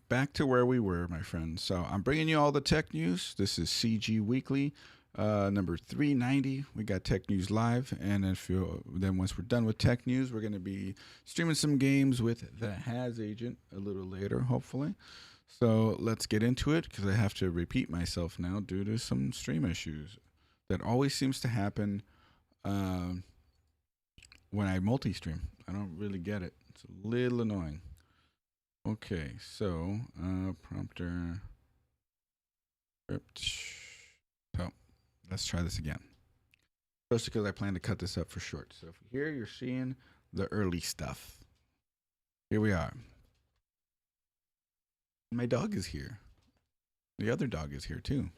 back to where we were, my friends. So I'm bringing you all the tech news. This is CG Weekly, number 390. We got tech news live, and then once we're done with tech news, we're going to be streaming some games with the Has Agent a little later, hopefully. So let's get into it because I have to repeat myself now due to some stream issues that always seems to happen when I multi-stream. I don't really get it. It's a little annoying. Okay, so prompter script. So let's try this again. Especially because I plan to cut this up for short. So here you're seeing the early stuff. Here we are. My dog is here. The other dog is here too.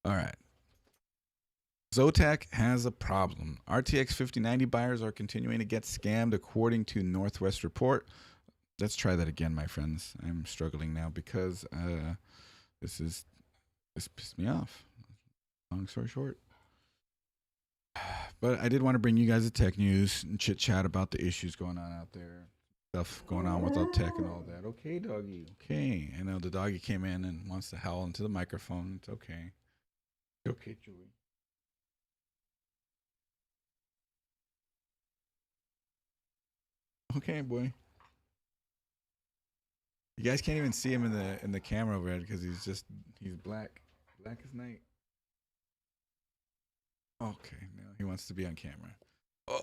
All right. Zotac has a problem. RTX 5090 buyers are continuing to get scammed according to Northwest Report. Let's try that again, my friends. I'm struggling now because this pissed me off. Long story short. But I did want to bring you guys the tech news and chit chat about the issues going on out there. Stuff going on with our tech and all that. Okay, doggy. Okay. I know the doggy came in and wants to howl into the microphone. It's okay. It's okay, Julie. Okay, boy. You guys can't even see him in the camera overhead because he's black as night. Okay, now he wants to be on camera. Oh,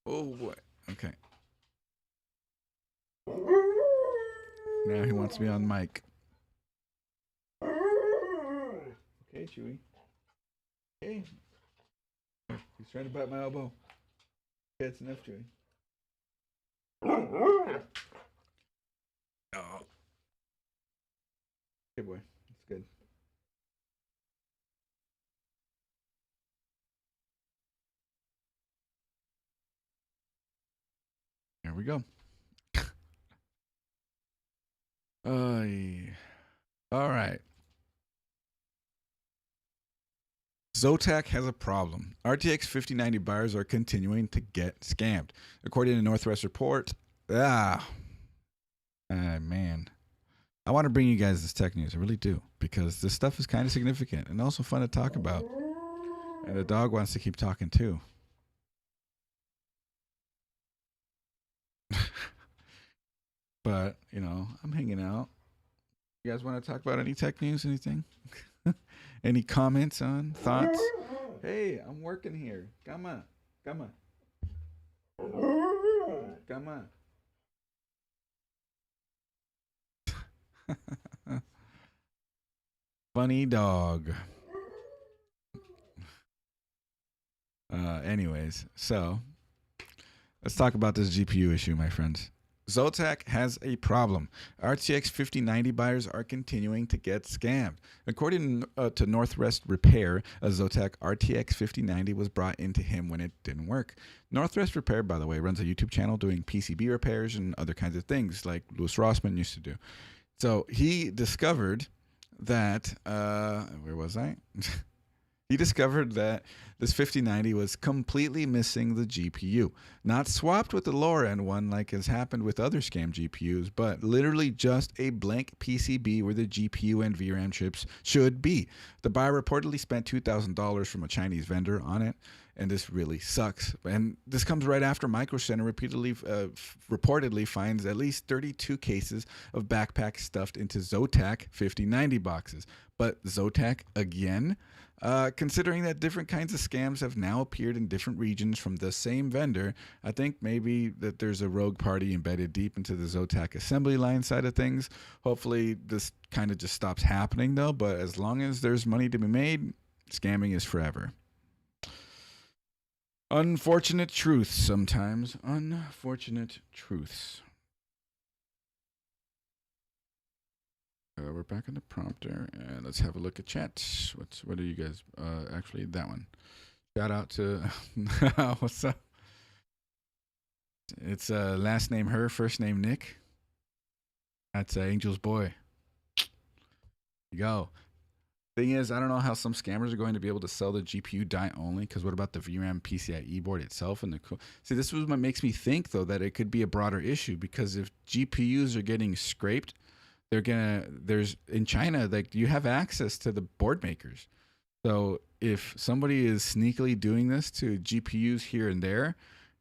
oh boy. Okay. Now he wants to be on mic. Okay, Chewy. Okay. He's trying to bite my elbow. Okay, it's enough, Chewy. Oh. Okay, boy. That's good. There we go. All right. Zotac has a problem. RTX 5090 buyers are continuing to get scammed. According to Northwest Report, man. I want to bring you guys this tech news. I really do. Because this stuff is kind of significant and also fun to talk about. And the dog wants to keep talking too. But, you know, I'm hanging out. You guys want to talk about any tech news, anything? Any comments on, thoughts? Hey, I'm working here. Come on. Come on. Come on. Funny dog. Anyways, so let's talk about this GPU issue, my friends. Zotac has a problem. RTX 5090 buyers are continuing to get scammed. According to Northwest Repair, a Zotac RTX 5090 was brought into him when it didn't work. Northwest Repair, by the way, runs a YouTube channel doing PCB repairs and other kinds of things like Louis Rossmann used to do. So he discovered that, where was I? He discovered that this 5090 was completely missing the GPU. Not swapped with the lower end one like has happened with other scam GPUs, but literally just a blank PCB where the GPU and VRAM chips should be. The buyer reportedly spent $2,000 from a Chinese vendor on it, and this really sucks. And this comes right after Micro Center reportedly finds at least 32 cases of backpacks stuffed into Zotac 5090 boxes. But Zotac again? Considering that different kinds of scams have now appeared in different regions from the same vendor, I think maybe that there's a rogue party embedded deep into the Zotac assembly line side of things. Hopefully this kind of just stops happening though, but as long as there's money to be made, scamming is forever. Unfortunate truths sometimes. Unfortunate truths. We're back in the prompter, and let's have a look at chat. What are you guys? Actually, that one. Shout out to what's up? It's last name her, first name Nick. That's Angel's boy. You go. Thing is, I don't know how some scammers are going to be able to sell the GPU die only. Because what about the VRAM PCIe board itself and the see? This is what makes me think though that it could be a broader issue because if GPUs are getting scraped, there's in China like you have access to the board makers. So if somebody is sneakily doing this to GPUs here and there,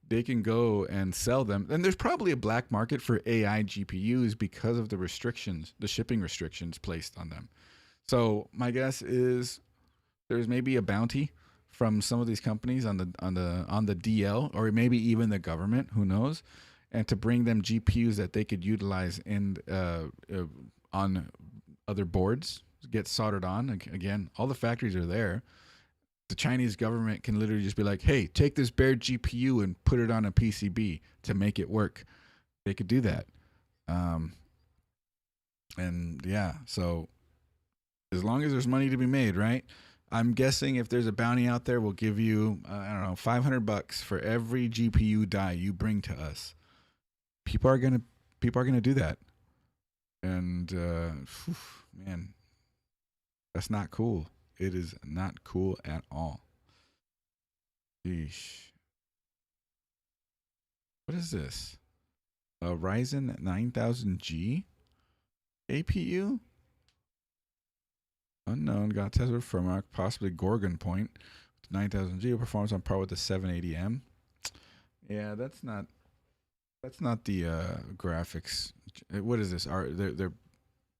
they can go and sell them. And there's probably a black market for AI GPUs because of the restrictions, the shipping restrictions placed on them. So my guess is there's maybe a bounty from some of these companies on the DL or maybe even the government, who knows, and to bring them GPUs that they could utilize in on other boards, get soldered on. Again, all the factories are there. The Chinese government can literally just be like, "Hey, take this bare GPU and put it on a PCB to make it work." They could do that, and yeah, so. As long as there's money to be made, right? I'm guessing if there's a bounty out there, we'll give you, I don't know, $500 for every GPU die you bring to us. People are gonna do that, and man, that's not cool. It is not cool at all. Yeesh. What is this? A Ryzen 9000G APU? Unknown, got tested with firmware, possibly Gorgon point. 9000G performance on par with the 780M. Yeah, that's not the graphics. What is this? They're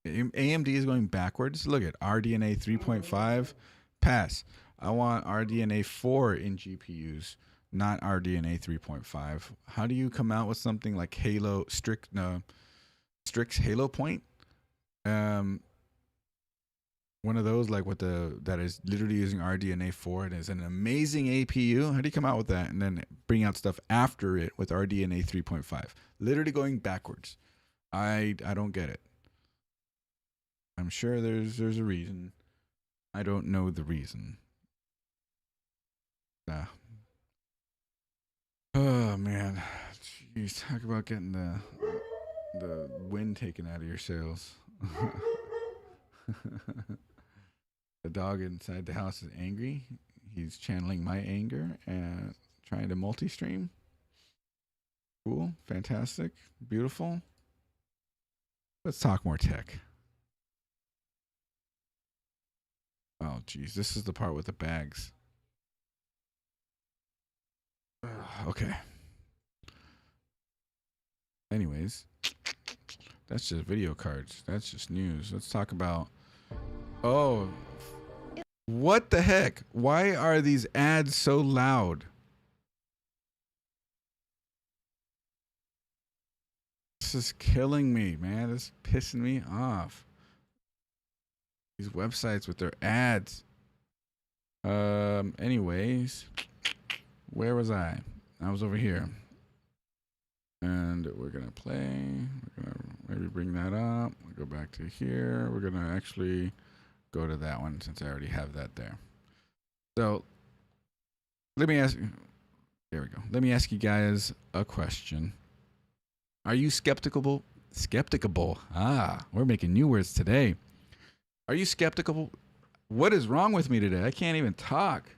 AMD is going backwards. Look at RDNA 3.5 pass. I want RDNA 4 in GPUs, not RDNA 3.5. How do you come out with something like Strix Halo Point? One of those like that is literally using RDNA 4 and is an amazing APU. How do you come out with that and then bring out stuff after it with RDNA 3.5? Literally going backwards. I don't get it. I'm sure there's a reason. I don't know the reason. Oh man, jeez, talk about getting the wind taken out of your sails. The dog inside the house is angry. He's channeling my anger and trying to multi-stream. Cool, fantastic, beautiful. Let's talk more tech. Oh, geez, this is the part with the bags. Okay. Anyways, that's just video cards. That's just news. Let's talk about... Oh, what the heck? Why are these ads so loud? This is killing me, man. This is pissing me off. These websites with their ads. Anyways, where was I? I was over here. And we're going to play. We're going to maybe bring that up. We'll go back to here. We're going to actually go to that one since I already have that there. So let me ask you. There we go. Let me ask you guys a question. Are you skeptical? We're making new words today. Are you skeptical? What is wrong with me today? I can't even talk.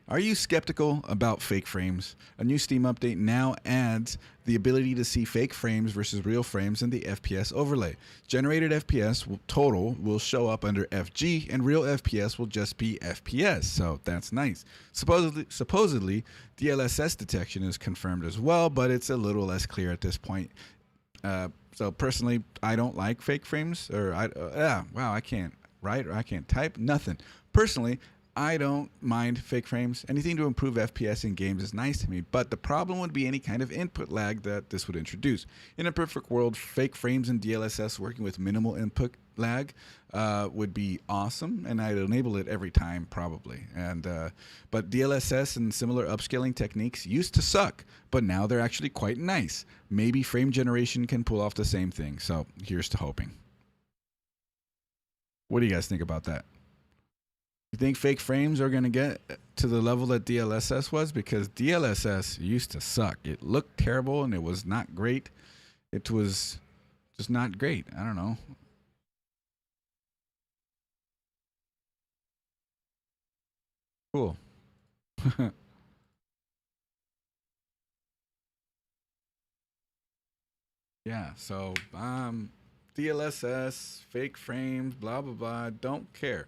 Are you skeptical about fake frames? A new Steam update now adds the ability to see fake frames versus real frames in the FPS overlay. Generated FPS total will show up under FG, and real FPS will just be FPS, so that's nice. Supposedly, DLSS detection is confirmed as well, but it's a little less clear at this point. So personally, I don't like fake frames, or wow, I can't write or I can't type, nothing. Personally, I don't mind fake frames. Anything to improve FPS in games is nice to me, but the problem would be any kind of input lag that this would introduce. In a perfect world, fake frames and DLSS working with minimal input lag would be awesome, and I'd enable it every time probably. But DLSS and similar upscaling techniques used to suck, but now they're actually quite nice. Maybe frame generation can pull off the same thing, so here's to hoping. What do you guys think about that? You think fake frames are going to get to the level that DLSS was? Because DLSS used to suck. It looked terrible and it was not great. It was just not great. I don't know. Cool. Yeah, so DLSS, fake frames, blah blah blah, don't care.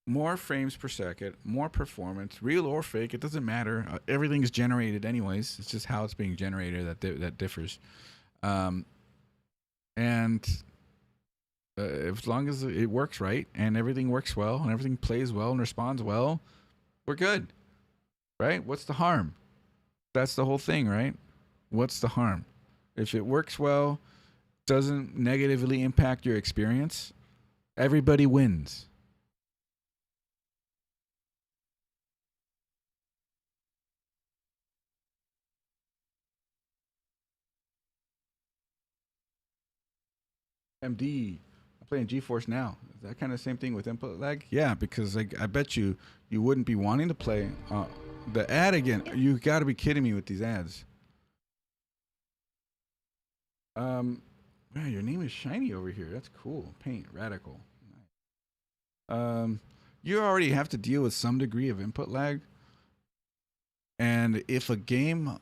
More frames per second, more performance, real or fake, it doesn't matter. Everything is generated anyways. It's just how it's being generated that differs. Um, and as long as it works right and everything works well and everything plays well and responds well, we're good, right? What's the harm? That's the whole thing, right? What's the harm? If it works well, doesn't negatively impact your experience, everybody wins. MD, I'm playing GeForce now. Is that kind of same thing with input lag? Yeah, because I bet you wouldn't be wanting to play the ad again. You got to be kidding me with these ads. Man, your name is shiny over here. That's cool. Paint radical. You already have to deal with some degree of input lag, and if a game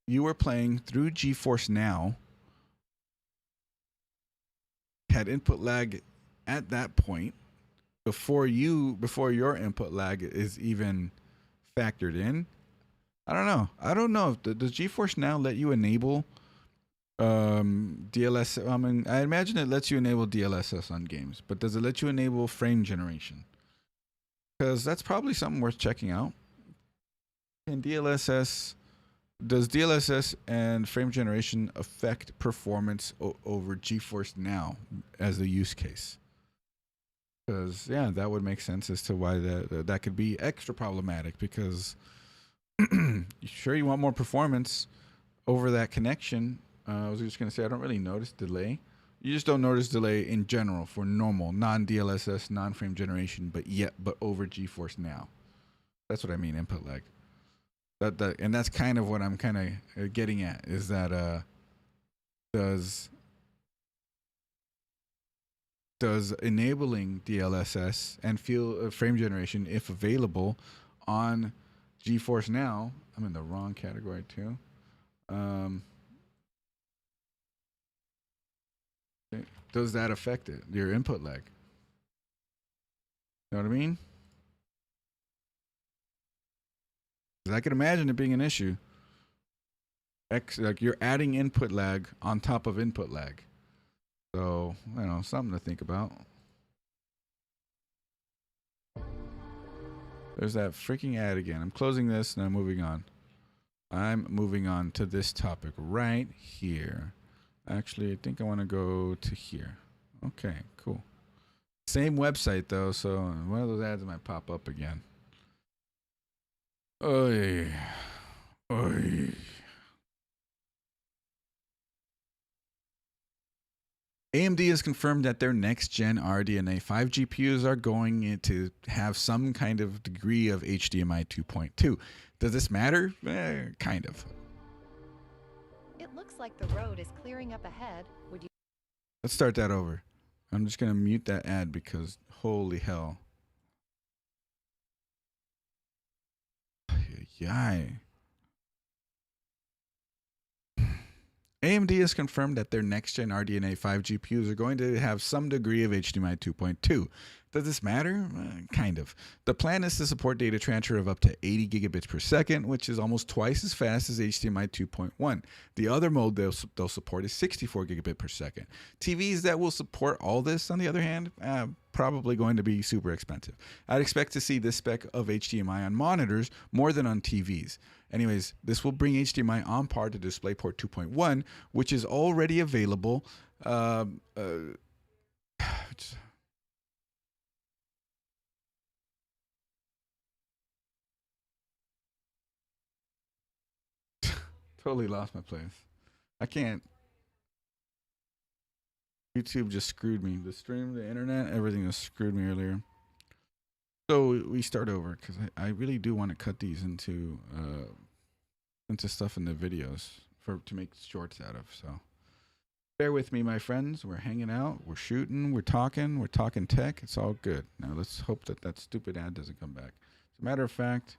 you were playing through GeForce Now had input lag at that point before your input lag is even factored in. I don't know. I don't know if does GeForce Now let you enable DLS. I mean, I imagine it lets you enable DLSS on games, but does it let you enable frame generation? Because that's probably something worth checking out. And does DLSS and frame generation affect performance over GeForce Now as a use case? Because yeah, that would make sense as to why that could be extra problematic. Because sure, you want more performance over that connection. I was just gonna say I don't really notice delay. You just don't notice delay in general for normal non-DLSS, non-frame generation, but over GeForce Now. That's what I mean, input lag. And that's kind of what I'm kind of getting at is that does enabling DLSS and frame generation, if available, on GeForce Now. I'm in the wrong category too. Does that affect it? Your input lag? You know what I mean? 'Cause I can imagine it being an issue. Like you're adding input lag on top of input lag. So, something to think about. There's that freaking ad again. I'm closing this and I'm moving on. I'm moving on to this topic right here. Actually, I think I want to go to here. Okay, cool. Same website though, so one of those ads might pop up again. Oy. Oy. AMD has confirmed that their next-gen RDNA 5 GPUs are going to have some kind of degree of HDMI 2.2. Does this matter? Kind of. It looks like the road is clearing up ahead. Would you? Let's start that over. I'm just going to mute that ad because holy hell. Yay. AMD has confirmed that their next-gen RDNA 5 GPUs are going to have some degree of HDMI 2.2. Does this matter? Kind of. The plan is to support data transfer of up to 80 gigabits per second, which is almost twice as fast as HDMI 2.1. The other mode they'll support is 64 gigabit per second. TVs that will support all this, on the other hand, probably going to be super expensive. I'd expect to see this spec of HDMI on monitors more than on TVs. Anyways, this will bring HDMI on par to DisplayPort 2.1, which is already available. Totally lost my place. I can't. YouTube just screwed me. The stream, the internet, everything just screwed me earlier. So we start over because I really do want to cut these into stuff in the videos to make shorts out of. So Bear with me, my friends. We're hanging out. We're shooting. We're talking. We're talking tech. It's all good. Now let's hope that that stupid ad doesn't come back. As a matter of fact,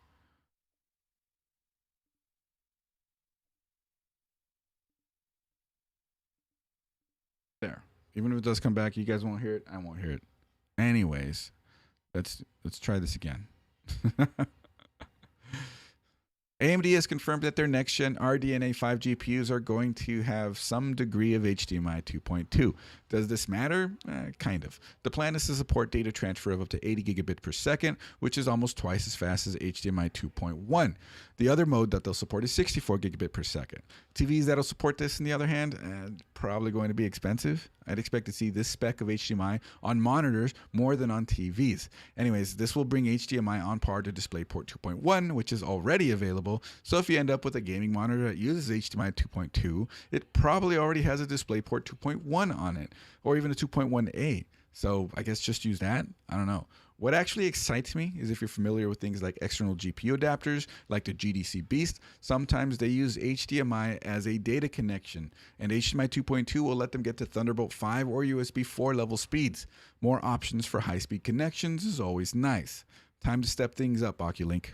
there. Even if it does come back, you guys won't hear it. I won't hear it. Anyways, let's try this again. AMD has confirmed that their next-gen RDNA 5 GPUs are going to have some degree of HDMI 2.2. Does this matter? Kind of. The plan is to support data transfer of up to 80 gigabit per second, which is almost twice as fast as HDMI 2.1. The other mode that they'll support is 64 gigabit per second. TVs that'll support this, on the other hand, probably going to be expensive. I'd expect to see this spec of HDMI on monitors more than on TVs. Anyways, this will bring HDMI on par to DisplayPort 2.1, which is already available. So if you end up with a gaming monitor that uses HDMI 2.2, it probably already has a DisplayPort 2.1 on it, or even a 2.1A. So I guess just use that. I don't know. What actually excites me is if you're familiar with things like external GPU adapters, like the GDC Beast, sometimes they use HDMI as a data connection, and HDMI 2.2 will let them get to Thunderbolt 5 or USB 4 level speeds. More options for high-speed connections is always nice. Time to step things up, Oculink.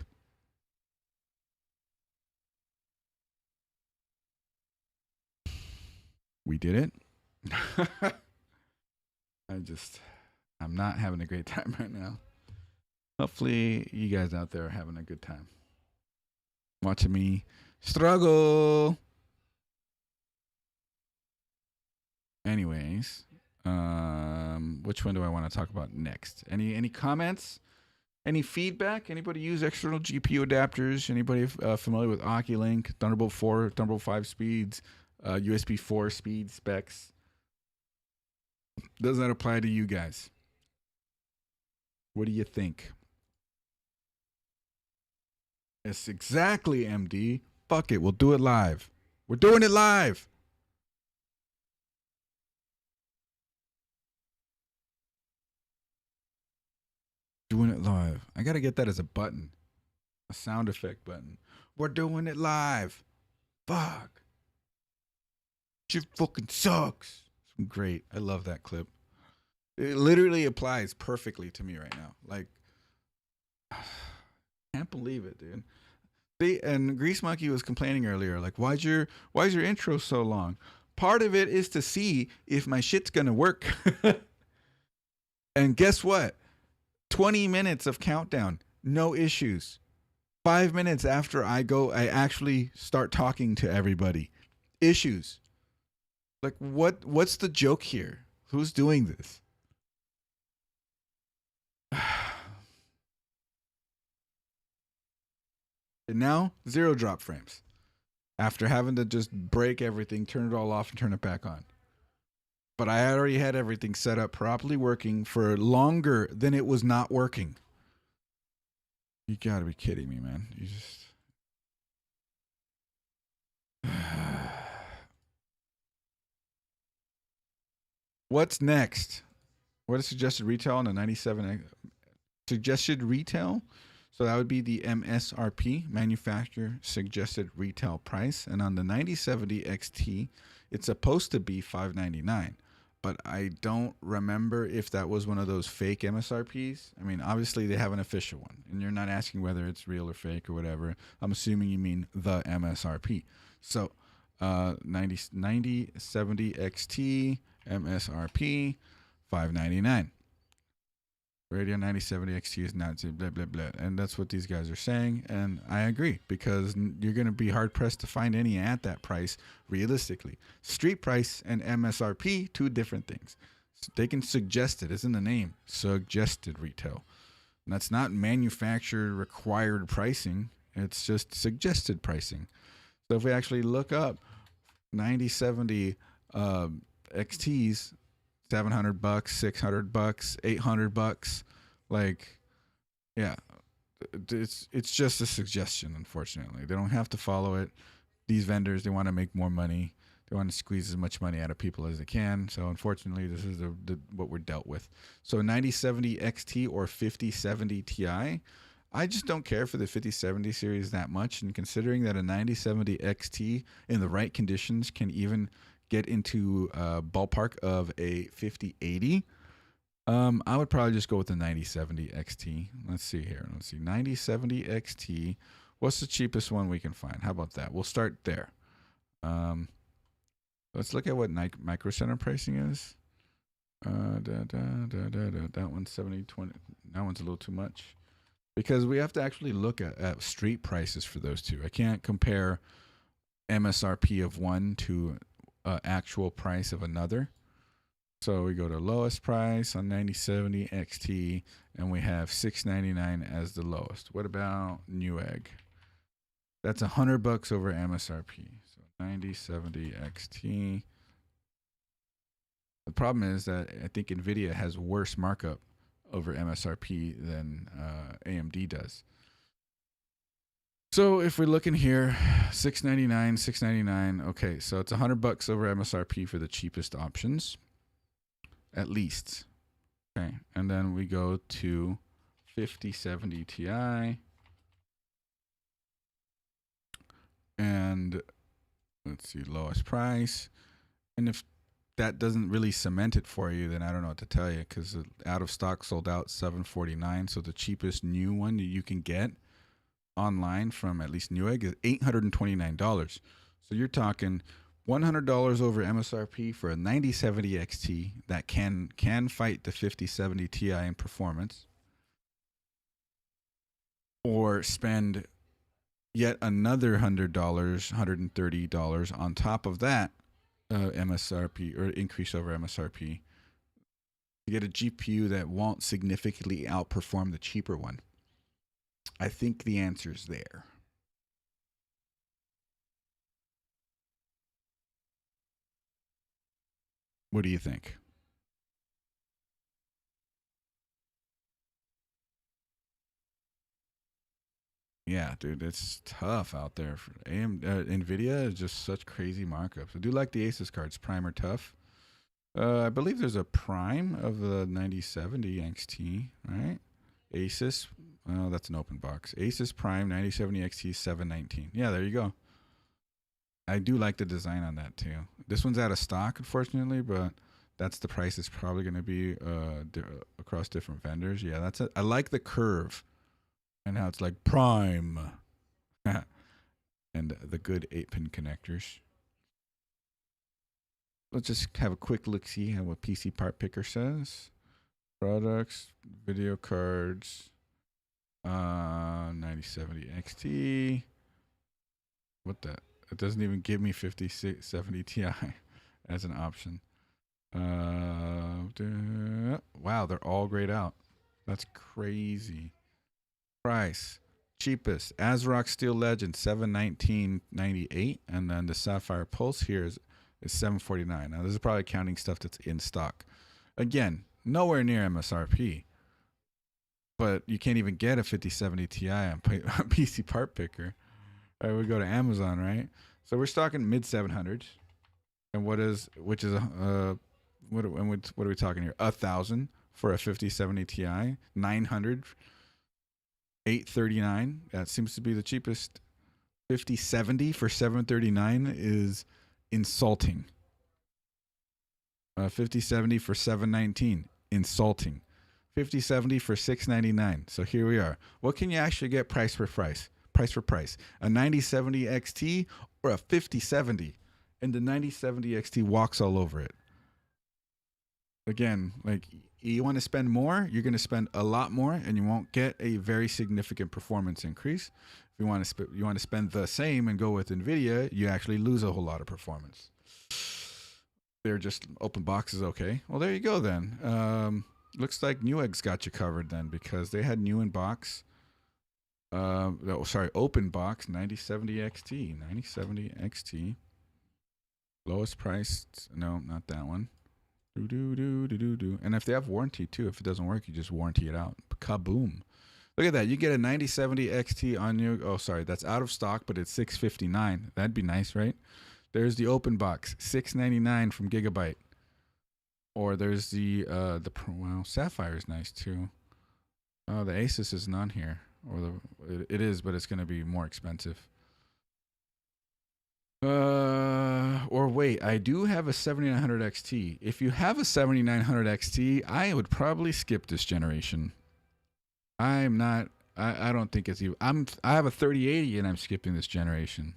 We did it. I'm not having a great time right now. Hopefully, you guys out there are having a good time. Watching me struggle. Anyways, which one do I want to talk about next? Any comments? Any feedback? Anybody use external GPU adapters? Anybody familiar with Oculink, Thunderbolt 4, Thunderbolt 5 speeds, USB 4 speed specs? Does that apply to you guys? What do you think? Yes, exactly, MD. Fuck it, we'll do it live. We're doing it live. Doing it live. I gotta get that as a button. A sound effect button. We're doing it live. Fuck. Shit fucking sucks. Great. I love that clip. It literally applies perfectly to me right now. Like, can't believe it, dude. And Grease Monkey was complaining earlier, like, why's your intro so long? Part of it is to see if my shit's gonna work. And guess what? 20 minutes of countdown, no issues. 5 minutes after I actually start talking to everybody, issues. Like, what's the joke here? Who's doing this? And now, 0 drop frames. After having to just break everything, turn it all off, and turn it back on. But I already had everything set up properly working for longer than it was not working. You gotta be kidding me, man. You just... What's next? What is suggested retail on the 97? Suggested retail? So that would be the MSRP, manufacturer suggested retail price. And on the 9070 XT, it's supposed to be $599. But I don't remember if that was one of those fake MSRPs. I mean, obviously they have an official one. And you're not asking whether it's real or fake or whatever. I'm assuming you mean the MSRP. So 9070 XT, MSRP, $599. Radeon 9070 XT is not blah, blah, blah. And that's what these guys are saying. And I agree, because you're going to be hard pressed to find any at that price realistically. Street price and MSRP, two different things. They can suggest it. It's in the name. Suggested retail. And that's not manufacturer required pricing. It's just suggested pricing. So if we actually look up 9070 XTs, $700, $600, $800, like, yeah, it's just a suggestion. Unfortunately, they don't have to follow it. These vendors, they want to make more money. They want to squeeze as much money out of people as they can. So unfortunately, this is what we're dealt with. So 9070 XT or 5070 Ti. I just don't care for the 5070 series that much. And considering that a 9070 XT in the right conditions can even get into ballpark of a 5080, I would probably just go with the 9070 XT. Let's see here. Let's see. 9070 XT. What's the cheapest one we can find? How about that? We'll start there. Let's look at what Micro Center pricing is. That one's 7020. That one's a little too much. Because we have to actually look at street prices for those two. I can't compare MSRP of one to actual price of another. So we go to lowest price on 9070 XT, and we have $699 as the lowest. What about Newegg? That's $100 over MSRP. So 9070 XT. The problem is that I think NVIDIA has worse markup over MSRP than AMD does. So if we're looking here, $699. Okay, so it's $100 over MSRP for the cheapest options. At least. Okay, and then we go to 5070 Ti. And let's see, lowest price. And if that doesn't really cement it for you, then I don't know what to tell you, because out of stock sold out $749. So the cheapest new one that you can get online from at least Newegg is $829. So you're talking $100 over MSRP for a 9070 XT that can fight the 5070 Ti in performance, or spend yet another $100, $130 on top of that MSRP, or increase over MSRP, to get a GPU that won't significantly outperform the cheaper one. I think the answer is there. What do you think? Yeah, dude, it's tough out there. For NVIDIA is just such crazy markups. I do like the Asus cards. Prime are tough. I believe there's a Prime of the 9070 XT, right? Asus. Oh, that's an open box. Asus Prime 9070 XT 719. Yeah, there you go. I do like the design on that too. This one's out of stock, unfortunately, but that's the price it's probably going to be across different vendors. Yeah, that's it. I like the curve and how it's like Prime and the good 8-pin connectors. Let's just have a quick look, see what PC Part Picker says. Products, video cards, 9070 XT. What the? It doesn't even give me 5070 Ti as an option. Wow, they're all grayed out. That's crazy. Price. Cheapest. ASRock Steel Legend, $719.98. And then the Sapphire Pulse here is $749. Now, this is probably counting stuff that's in stock. Again, nowhere near MSRP. But you can't even get a 5070 Ti on PC Part Picker. All right, we go to Amazon, right? So we're stocking mid 700s, and what are we talking here? 1,000 for a 5070 Ti, 900, 839. That seems to be the cheapest. 5070 for 739 is insulting. 5070 for 719, insulting. 5070 for 699. So here we are. What can you actually get price for price? Price for price. A 9070 XT or a 5070? And the 9070 XT walks all over it. Again, like, you want to spend more, you're going to spend a lot more, and you won't get a very significant performance increase. If you want to spend the same and go with NVIDIA, you actually lose a whole lot of performance. They're just open boxes, okay. Well, there you go then. Looks like Newegg's got you covered then, because they had new in box. Open box 9070 XT. 9070 XT. Lowest priced. No, not that one. And if they have warranty too, if it doesn't work, you just warranty it out. Kaboom. Look at that. You get a 9070 XT on your. Oh, sorry. That's out of stock, but it's $659. That'd be nice, right? There's the open box. $699 from Gigabyte. Or there's the Sapphire is nice too. Oh, the Asus isn't on here. Or it is, but it's going to be more expensive. Or wait, I do have a 7900 XT. If you have a 7900 XT, I would probably skip this generation. I'm not. I don't think it's even. I have a 3080 and I'm skipping this generation.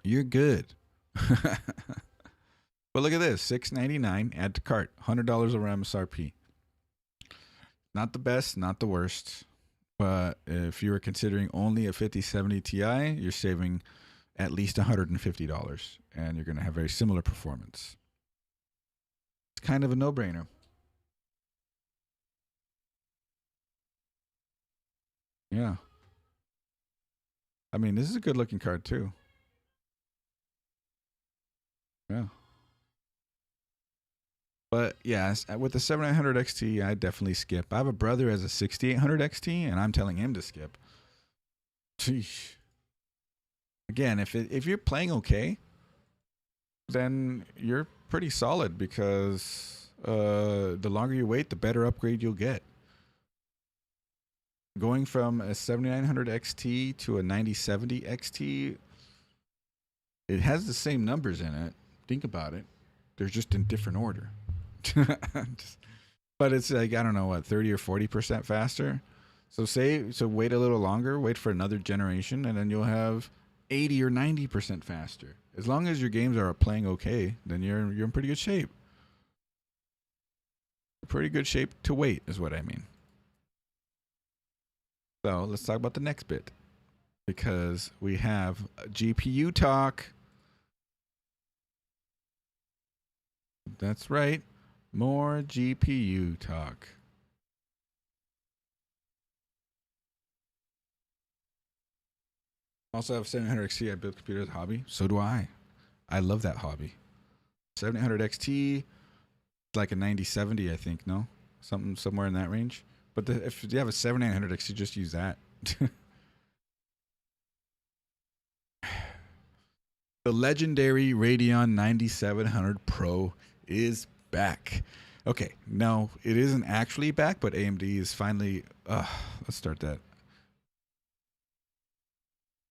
You're good. But look at this, $699, add to cart, $100 over MSRP. Not the best, not the worst. But if you were considering only a 5070 Ti, you're saving at least $150, and you're going to have very similar performance. It's kind of a no-brainer. Yeah. I mean, this is a good-looking card, too. Yeah. But yeah, with the 7900 XT, I definitely skip. I have a brother who has a 6800 XT, and I'm telling him to skip. Sheesh. Again, if you're playing okay, then you're pretty solid because the longer you wait, the better upgrade you'll get. Going from a 7900 XT to a 9070 XT, it has the same numbers in it. Think about it. They're just in different order. But it's like, I don't know, what, 30 or 40% faster. So wait a little longer, wait for another generation, and then you'll have 80 or 90% faster. As long as your games are playing okay, then you're in pretty good shape. Pretty good shape to wait is what I mean. So let's talk about the next bit, because we have GPU talk. That's right. More GPU talk. Also have 700 XT. I build computers as a hobby. So do I. I love that hobby. 700 XT, like a 9070, I think. No, somewhere in that range. But if you have a 7900 XT, just use that. The legendary Radeon 9700 Pro is back. Okay, no, it isn't actually back, but AMD is finally. Let's start that.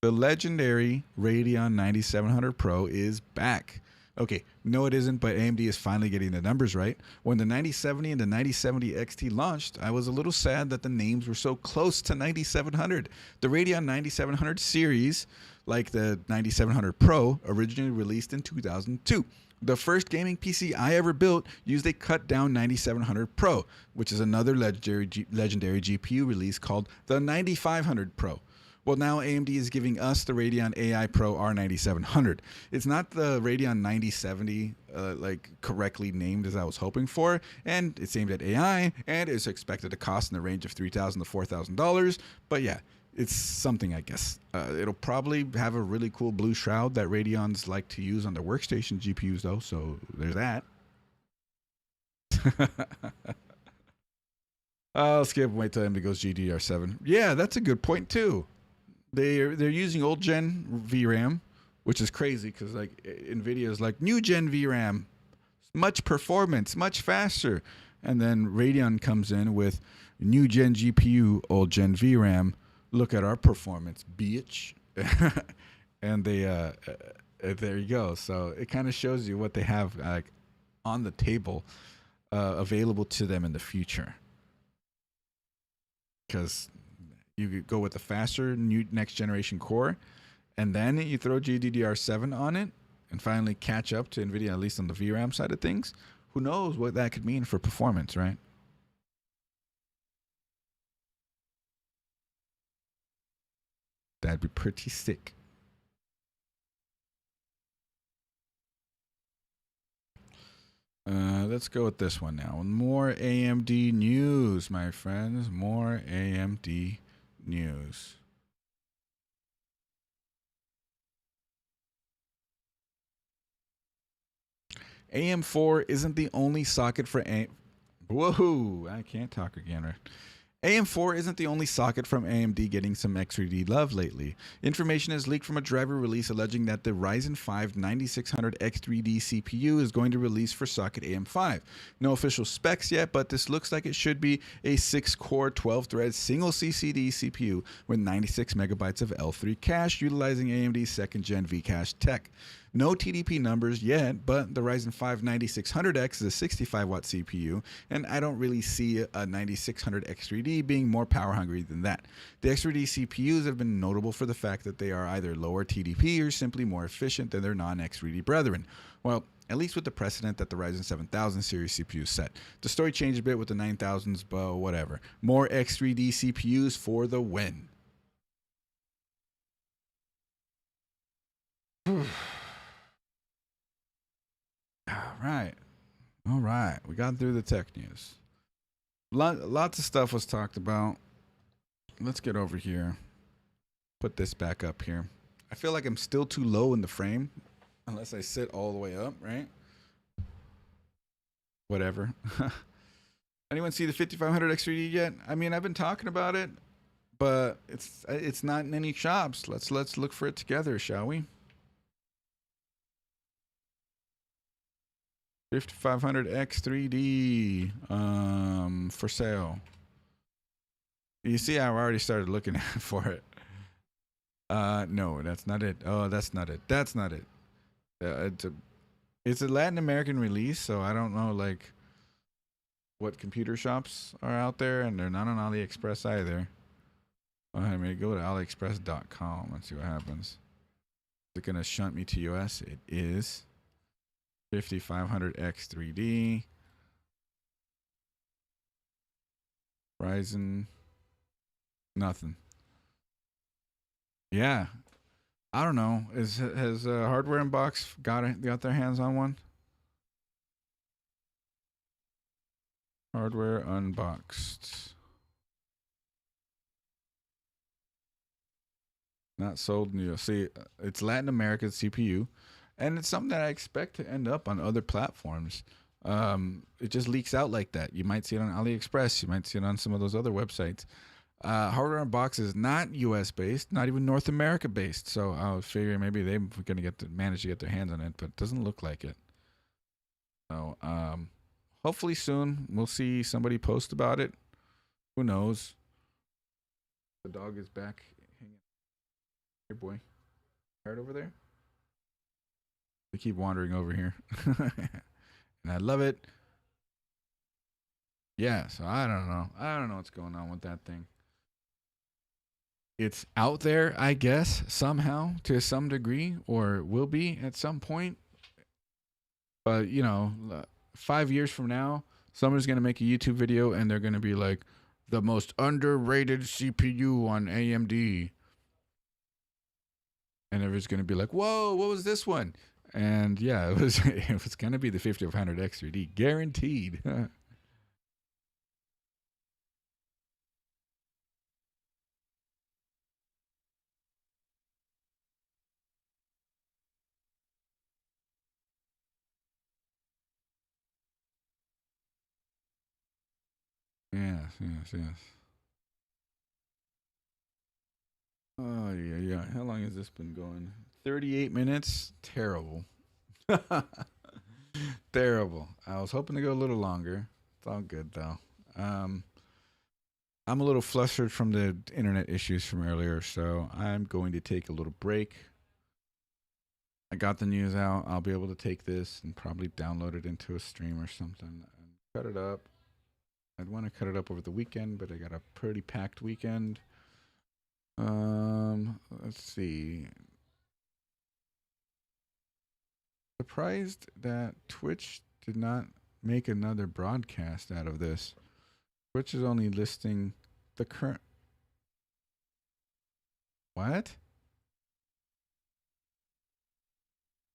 The legendary Radeon 9700 Pro is back. Okay, no, it isn't, but AMD is finally getting the numbers right. When the 9070 and the 9070 XT launched, I was a little sad that the names were so close to 9700. The Radeon 9700 series, like the 9700 Pro, originally released in 2002. The first gaming PC I ever built used a cut down 9700 Pro, which is another legendary GPU release called the 9500 Pro. Well, now AMD is giving us the Radeon AI Pro R9700. It's not the Radeon 9070 like correctly named as I was hoping for, and it's aimed at AI, and it's expected to cost in the range of $3,000 to $4,000. But yeah, it's something, I guess. It'll probably have a really cool blue shroud that Radeons like to use on their workstation GPUs, though. So there's that. I'll skip and wait till AMD goes GDDR7. Yeah, that's a good point too. They're using old gen VRAM, which is crazy because like Nvidia is like new gen VRAM, much performance, much faster, and then Radeon comes in with new gen GPU, old gen VRAM. Look at our performance, bitch. And they there you go. So it kind of shows you what they have like on the table available to them in the future. Because you could go with a faster new next generation core, and then you throw GDDR7 on it and finally catch up to NVIDIA, at least on the VRAM side of things. Who knows what that could mean for performance, right? That'd be pretty sick. Let's go with this one now. More AMD news, my friends. More AMD news. AM4 isn't the only socket for Whoa, I can't talk again. Right? AM4 isn't the only socket from AMD getting some X3D love lately. Information has leaked from a driver release alleging that the Ryzen 5 9600 X3D CPU is going to release for socket AM5. No official specs yet, but this looks like it should be a 6-core, 12-thread single CCD CPU with 96 megabytes of L3 cache utilizing AMD's second-gen Vcache tech. No TDP numbers yet, but the Ryzen 5 9600X is a 65-watt CPU, and I don't really see a 9600 X3D being more power-hungry than that. The X3D CPUs have been notable for the fact that they are either lower TDP or simply more efficient than their non-X3D brethren. Well, at least with the precedent that the Ryzen 7000 series CPUs set. The story changed a bit with the 9000s, but whatever. More X3D CPUs for the win. All right. We got through the tech news. Lots of stuff was talked about. Let's get over here. Put this back up here. I feel like I'm still too low in the frame, unless I sit all the way up, right? Whatever. Anyone see the 5500 X3D yet? I mean, I've been talking about it, but it's not in any shops. Let's look for it together, shall we? 5500 X3D for sale. You see, I've already started looking for it. No, that's not it. Oh, that's not it. That's not it. It's a Latin American release, so I don't know like what computer shops are out there, and they're not on AliExpress either. I mean, go to AliExpress.com and see what happens. Is it gonna shunt me to US? It is. 5500 X3D. Ryzen. Nothing. Yeah. I don't know. Has Hardware Unbox got their hands on one? Hardware Unboxed. Not sold new. See, it's Latin American CPU, and it's something that I expect to end up on other platforms. It just leaks out like that. You might see it on AliExpress. You might see it on some of those other websites. Hardware Unboxed is not U.S. based, not even North America based. So I was figuring maybe they're going to manage to get their hands on it, but it doesn't look like it. So hopefully soon we'll see somebody post about it. Who knows? The dog is back. Hey, boy. Tired over there? They keep wandering over here. And I love it. Yeah, so I don't know. I don't know what's going on with that thing. It's out there, I guess, somehow, to some degree, or will be at some point. But, 5 years from now, somebody's going to make a YouTube video and they're going to be like, the most underrated CPU on AMD. And everyone's going to be like, whoa, what was this one? And yeah, it was going to be the 5500 X3D, guaranteed. Yes. Oh, yeah. How long has this been going? 38 minutes? Terrible. Terrible. I was hoping to go a little longer. It's all good, though. I'm a little flustered from the internet issues from earlier, so I'm going to take a little break. I got the news out. I'll be able to take this and probably download it into a stream or something and cut it up. I'd want to cut it up over the weekend, but I got a pretty packed weekend. Let's see. Surprised that Twitch did not make another broadcast out of this. Twitch is only listing the current. What?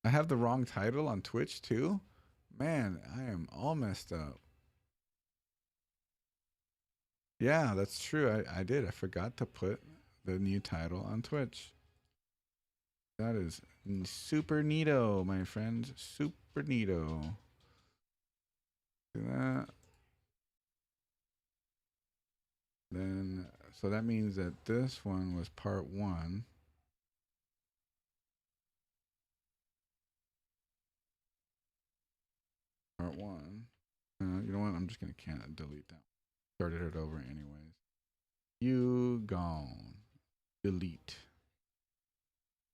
I have the wrong title on Twitch too? Man, I am all messed up. Yeah, that's true. I did. I forgot to put the new title on Twitch. That is super neato, my friend. Super neato. Do that. Then, so that means that this one was part one. Part one. You know what? I'm just gonna can't delete that. Started it over anyways. You gone. Delete.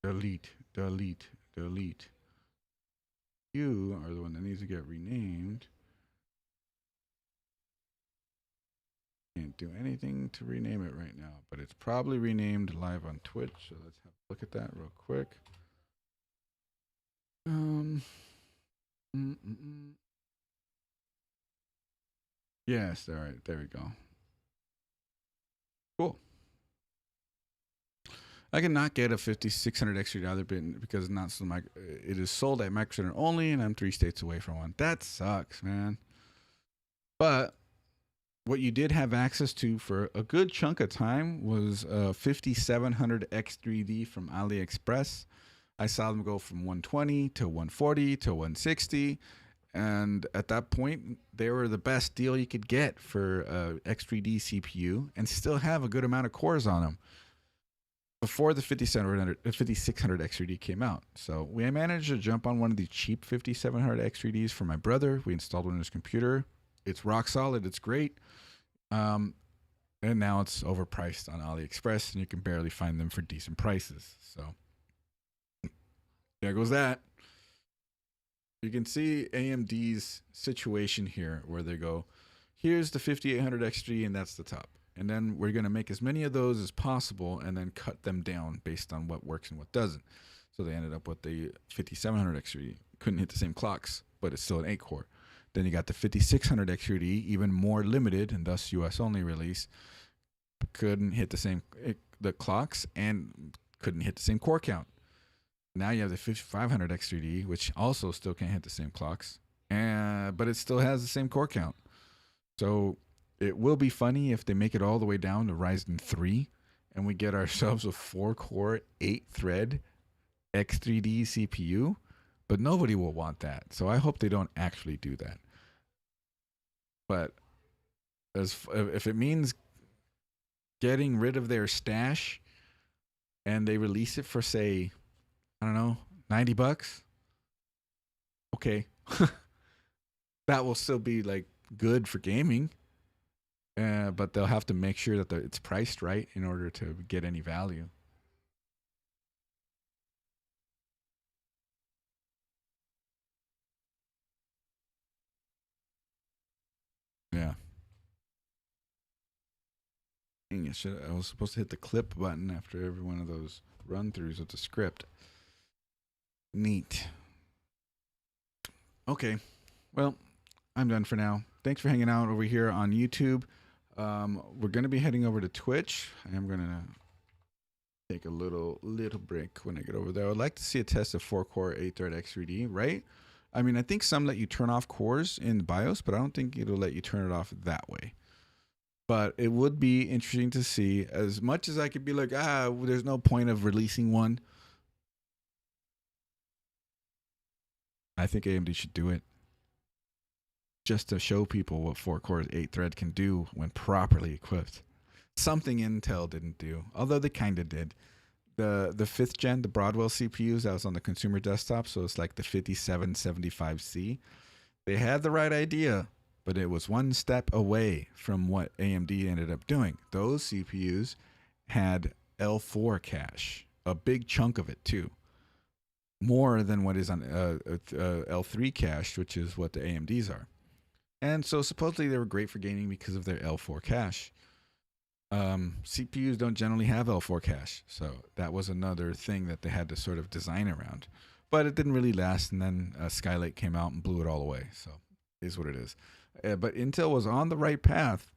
Delete. Delete. Delete. You are the one that needs to get renamed. Can't do anything to rename it right now, but it's probably renamed live on Twitch. So let's have a look at that real quick. Yes, all right, there we go. Cool. I cannot get a 5600 X3D other bit because not so it is sold at Micro Center only, and I'm 3 states away from one. That sucks, man. But what you did have access to for a good chunk of time was 5700 X3D from AliExpress. I saw them go from 120 to 140 to 160. And at that point, they were the best deal you could get for X3D CPU and still have a good amount of cores on them before the 5600 X3D came out. So we managed to jump on one of the cheap 5700 X3Ds for my brother. We installed one on his computer. It's rock solid. It's great. And now it's overpriced on AliExpress, and you can barely find them for decent prices. So there goes that. You can see AMD's situation here where they go, here's the 5800 X3 and that's the top. And then we're going to make as many of those as possible and then cut them down based on what works and what doesn't. So they ended up with the 5700 X3. Couldn't hit the same clocks, but it's still an 8-core. Then you got the 5600 X3D, even more limited and thus US only release. Couldn't hit the clocks and couldn't hit the same core count. Now you have the 5500 X3D, which also still can't hit the same clocks, but it still has the same core count. So it will be funny if they make it all the way down to Ryzen 3 and we get ourselves a 4-core, 8-thread X3D CPU, but nobody will want that. So I hope they don't actually do that. But if it means getting rid of their stash and they release it for, say, I don't know, $90. Okay. That will still be like good for gaming. But they'll have to make sure that it's priced right in order to get any value. Yeah. Dang, I was supposed to hit the clip button after every one of those run-throughs with the script. Neat. Okay. Well, I'm done for now. Thanks for hanging out over here on YouTube. We're going to be heading over to Twitch. I am going to take a little break when I get over there. I would like to see a test of 4-core 8-thread X3D, right? I mean, I think some let you turn off cores in BIOS, but I don't think it'll let you turn it off that way. But it would be interesting to see. As much as I could be like, there's no point of releasing one, I think AMD should do it just to show people what 4-core 8-thread can do when properly equipped. Something Intel didn't do, although they kind of did. The 5th gen, the Broadwell CPUs that was on the consumer desktop, so it's like the 5775C. They had the right idea, but it was one step away from what AMD ended up doing. Those CPUs had L4 cache, a big chunk of it too. More than what is on L3 cache, which is what the AMDs are. And so supposedly they were great for gaming because of their L4 cache. CPUs don't generally have L4 cache, so that was another thing that they had to sort of design around. But it didn't really last, and then Skylake came out and blew it all away. So it is what it is. But Intel was on the right path.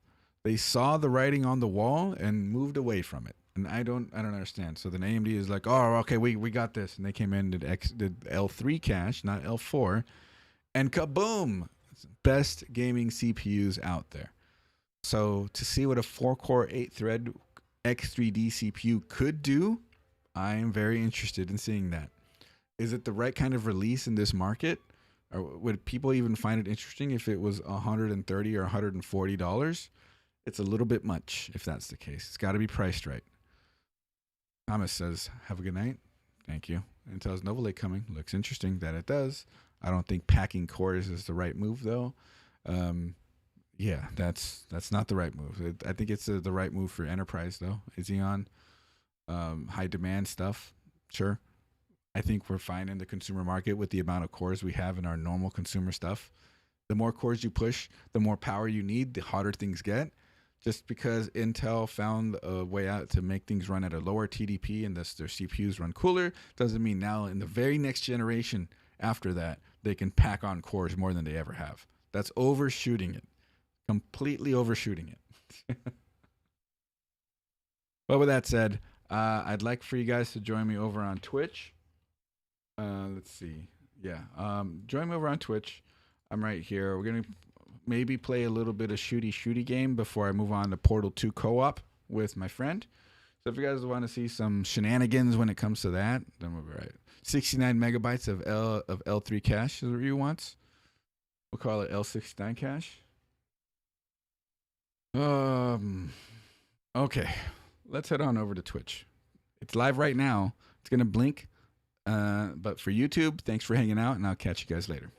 They saw the writing on the wall and moved away from it. And I don't understand. So then AMD is like, oh, okay, we got this. And they came in and did L3 cache, not L4. And kaboom! Best gaming CPUs out there. So to see what a 4-core 8-thread X3D CPU could do, I am very interested in seeing that. Is it the right kind of release in this market? Or would people even find it interesting if it was $130 or $140? it's a little bit much if that's the case. It's got to be priced right. Thomas says, have a good night. Thank you. Intel's Nova Lake coming. Looks interesting that it does. I don't think packing cores is the right move, though. Yeah, that's not the right move. I think it's the right move for enterprise, though. Xeon, high demand stuff, sure. I think we're fine in the consumer market with the amount of cores we have in our normal consumer stuff. The more cores you push, the more power you need, the hotter things get. Just because Intel found a way out to make things run at a lower TDP and thus their CPUs run cooler, doesn't mean now in the very next generation after that, they can pack on cores more than they ever have. That's overshooting it. Completely overshooting it. But with that said, I'd like for you guys to join me over on Twitch. Let's see. Yeah. Join me over on Twitch. I'm right here. We're going to maybe play a little bit of shooty game before I move on to Portal 2 co-op with my friend. So if you guys want to see some shenanigans when it comes to that, then we'll be right. 69 megabytes of L3 cache is what you want. We'll call it L69 cache. Okay. Let's head on over to Twitch. It's live right now. It's going to blink. But for YouTube, thanks for hanging out, and I'll catch you guys later.